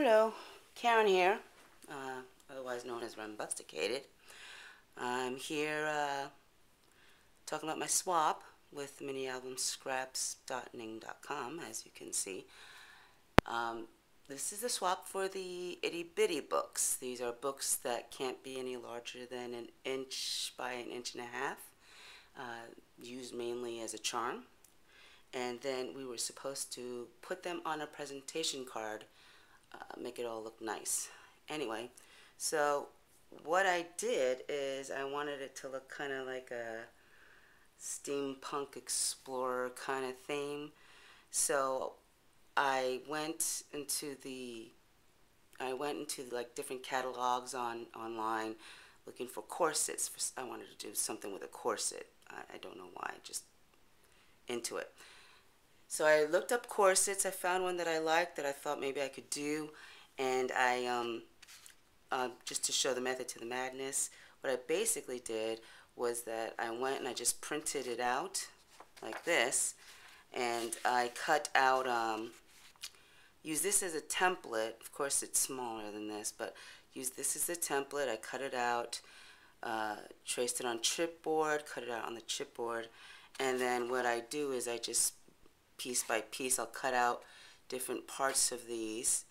Hello, Karen here, otherwise known as Rumbusticated. I'm here talking about my swap with the mini album scraps.ning.com, as you can see. This is the swap for the Itty Bitty books. These are books that can't be any larger than an inch by an inch and a half, used mainly as a charm. And then we were supposed to put them on a presentation card, make it all look nice. Anyway, so what I did is I wanted it to look kind of like a steampunk explorer kind of theme. So I went into like different catalogs online looking for corsets. I wanted to do something with a corset. I don't know why, just into it. So I looked up corsets. I found one that I liked that I thought maybe I could do, and I just to show the method to the madness, what I basically did was that I went and I just printed it out like this, and I cut out, use this as a template. Of course it's smaller than this, but use this as a template. I cut it out, traced it on chipboard, cut it out on the chipboard, and then what I do is I just piece by piece I'll cut out different parts of these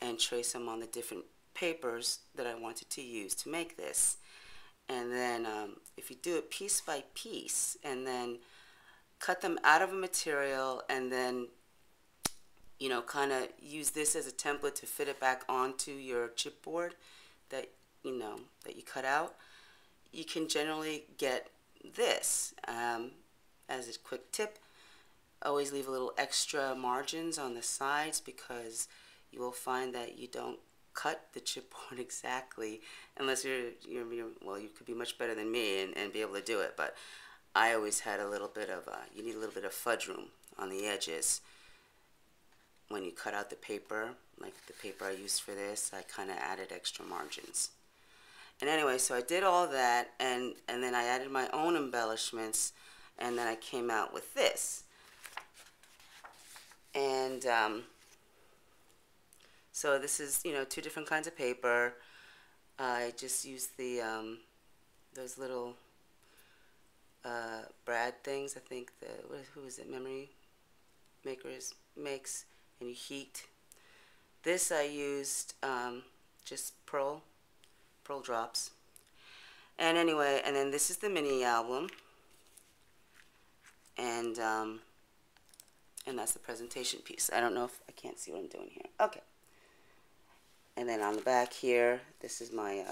and trace them on the different papers that I wanted to use to make this. And then if you do it piece by piece and then cut them out of a material and then kind of use this as a template to fit it back onto your chipboard that that you cut out, you can generally get this. As a quick tip, always leave a little extra margins on the sides, because you will find that you don't cut the chipboard exactly unless well, you could be much better than me and be able to do it, but I always had a little bit of you need a little bit of fudge room on the edges when you cut out the paper. Like the paper I used for this, I kind of added extra margins. And anyway, so I did all that, and then I added my own embellishments, and then I came out with this. And so this is, two different kinds of paper. I just used the those little brad things. I think who is it? Memory Makers makes, and you heat. This I used just pearl drops. And anyway, and then this is the mini album, and that's the presentation piece. I don't know if I can't see what I'm doing here. Okay. And then on the back here, this is my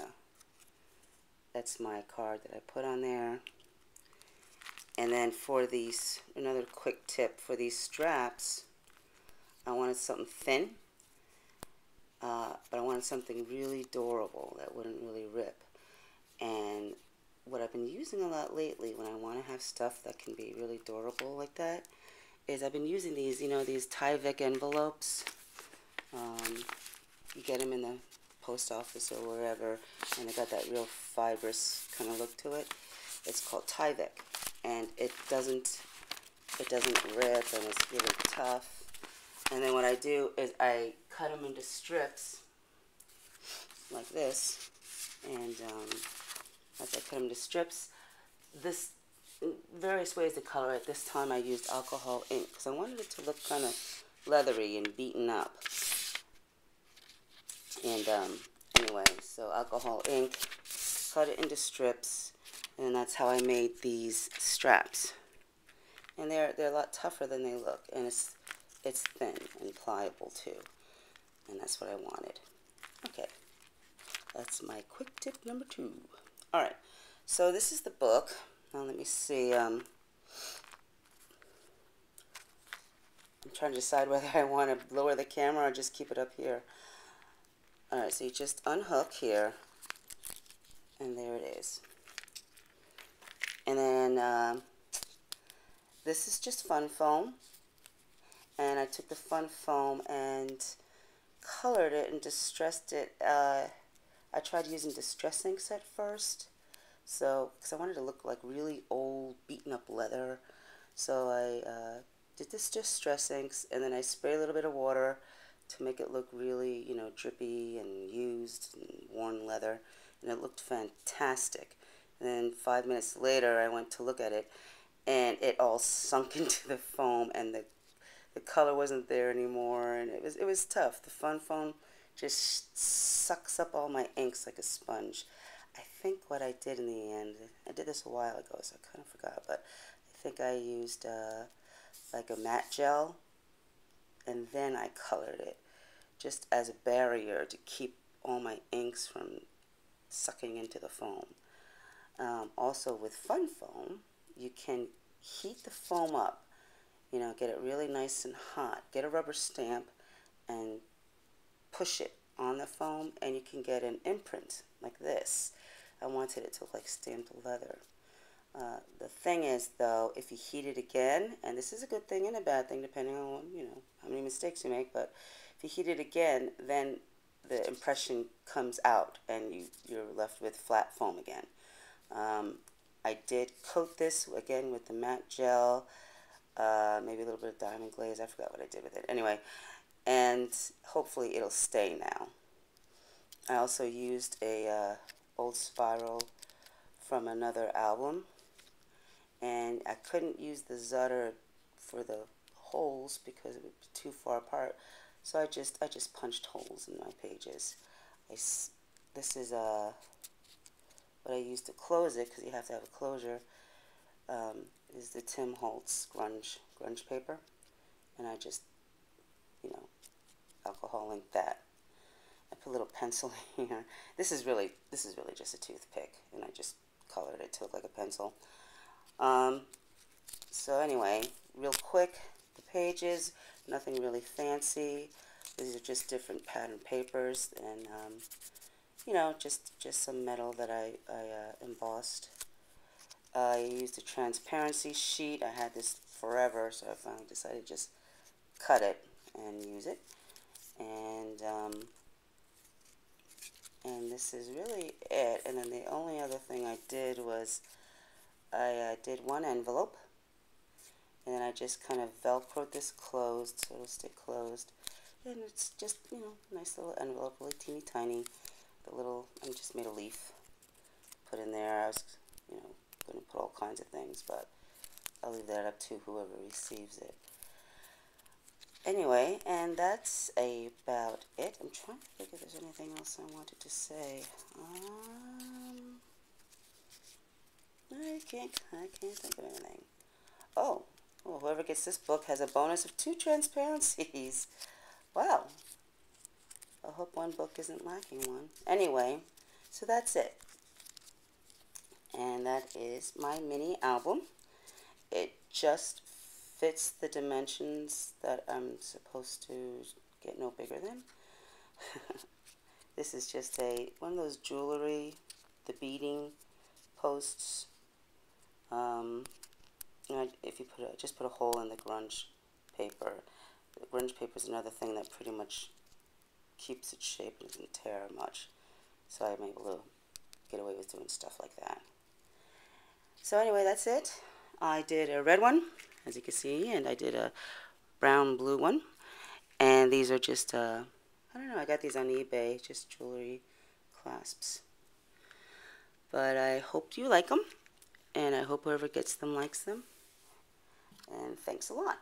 that's my card that I put on there. And then for these, another quick tip for these straps, I wanted something thin, but I wanted something really durable that wouldn't really rip. And what I've been using a lot lately when I want to have stuff that can be really durable like that is I've been using these, these Tyvek envelopes. You get them in the post office or wherever, and they got that real fibrous kind of look to it. It's called Tyvek, and it doesn't rip, and it's really tough. And then what I do is I cut them into strips like this, and as I cut them into strips, this various ways to color it. This time I used alcohol ink because I wanted it to look kind of leathery and beaten up. And anyway, so alcohol ink, cut it into strips, and that's how I made these straps. And they're a lot tougher than they look, and it's thin and pliable too. And that's what I wanted. Okay, that's my quick tip number 2. All right, so this is the book. Now let me see. I'm trying to decide whether I want to lower the camera or just keep it up here. Alright, so you just unhook here, and there it is. And then this is just fun foam, and I took the fun foam and colored it and distressed it. I tried using distress inks at first, so because I wanted to look like really old, beaten up leather. So I did this distress inks, and then I sprayed a little bit of water to make it look really, you know, drippy and used and worn leather, and it looked fantastic. And then 5 minutes later, I went to look at it, and it all sunk into the foam, and the color wasn't there anymore, and it was tough. The Fun Foam just sucks up all my inks like a sponge. I think what I did in the end, I did this a while ago, so I kind of forgot, but I think I used like a matte gel, and then I colored it just as a barrier to keep all my inks from sucking into the foam. Also with Fun Foam, you can heat the foam up, you know, get it really nice and hot, get a rubber stamp and push it on the foam, and you can get an imprint like this. I wanted it to look like stamped leather. The thing is, though, if you heat it again, and this is a good thing and a bad thing depending on, you know, how many mistakes you make, but if you heat it again, then the impression comes out and you're left with flat foam again. I did coat this again with the matte gel, maybe a little bit of diamond glaze. I forgot what I did with it. Anyway, and hopefully it'll stay now. I also used a old spiral from another album, and I couldn't use the Zutter for the holes because it would be too far apart, so I just punched holes in my pages. This is what I used to close it, because you have to have a closure, is the Tim Holtz grunge paper, and I just, you know, alcohol inked that. I put a little pencil here. This is really just a toothpick, and I just colored it to look like a pencil. So anyway, real quick, the pages, nothing really fancy. These are just different pattern papers, and you know, just some metal that I embossed. I used a transparency sheet. I had this forever, so I finally decided to just cut it and use it. And this is really it. And then the only other thing I did was I did one envelope, and then I just kind of velcroed this closed so it'll stay closed. And it's just, you know, nice little envelope, really teeny tiny. I just made a leaf, put in there. I was, you know, going to put all kinds of things, but I'll leave that up to whoever receives it. Anyway, and that's about it. I'm trying to think if there's anything else I wanted to say. I can't think of anything. Oh, well, whoever gets this book has a bonus of 2 transparencies. Wow. I hope one book isn't lacking one. Anyway, so that's it. And that is my mini album. It just fits the dimensions that I'm supposed to get no bigger than. This is just one of those jewelry, the beading posts. You know, if you just put a hole in the grunge paper. The grunge paper is another thing that pretty much keeps its shape and doesn't tear much. So I'm able to get away with doing stuff like that. So anyway, that's it. I did a red one, as you can see, and I did a brown blue one. And these are just, I don't know, I got these on eBay, just jewelry clasps. But I hope you like them, and I hope whoever gets them likes them. And thanks a lot.